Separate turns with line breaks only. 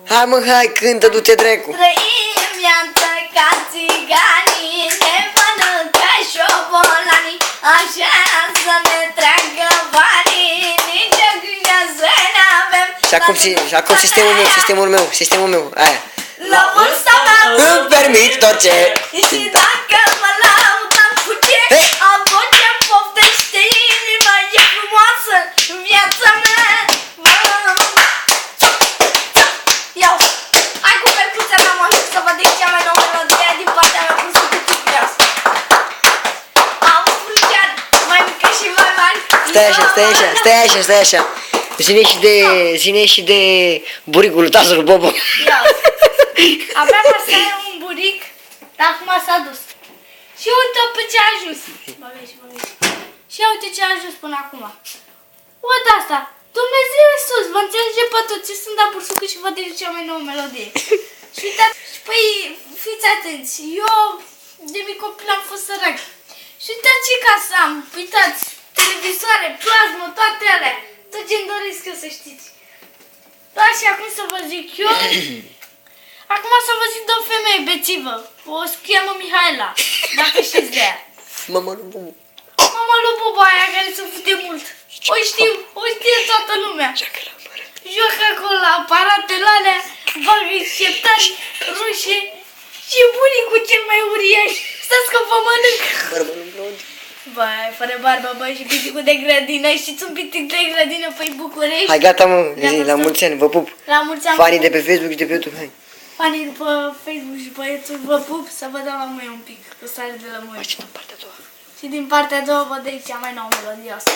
Hai mă, hai, cântă, du-te dracu.
Trăim viața ca țiganii, ne mănâncă șobolanii, așa să ne treacă banii, nici o grijă să n-avem.
Și acum sistemul meu, aia.
La vârsta mea
Îmi permit tot ce.
și dacă mă laudam cu ce, am tot ce poftește inima, e frumoasă viața mea. Iau, hai cu percuția mea, mă să vă dec cea mai nouă melodie din partea mea cu subiectul vreau. Am fulgeat mai mică și mai mari.
Stai așa. Zine și de buricul tazul Bobo.
Iau, abia mă să un buric, dar acum s-a dus. Și uite pe ce a ajuns. Și uite ce a ajuns până acum. Uite asta. Dumnezeu Iisus, vă înțelege pe toți, eu sunt da bursucă și vă dedic cea mai nouă melodie. Și uitați, păi, fiți atenți, eu de mic copil am fost sărac. Și uitați ce casă am, uitați, televizoare, plasmă, toate alea, tot ce-mi doresc eu să știți. Da, și acum să vă zic eu, acum să vă zic de o femeie bețivă, o cheamă Mihaela, dacă știți de ea.
Mama lui Bobo.
Mama lui Bobo aia care se fute mult. O știe toată lumea. Joacă acolo la aparatele alea, bagă șeptari, rușe și bunicul cel mai uriaș. Stați că vă mănânc.
Barbanul blond.
Băi, fără barbă, băi, și piticul de grădină. Știți un pitic de grădină pe București?
Hai, gata mă,
Gata,
la mulți ani, vă pup.
La mulți ani.
Fanii de pe Facebook și de pe YouTube, hai.
Fanii de pe Facebook și pe YouTube, vă pup, să vă dau la mâine un pic, că sare de la mâine.
Mergem în partea a doua.
Și din partea a doua vă dau cea mai nouă melodie asta.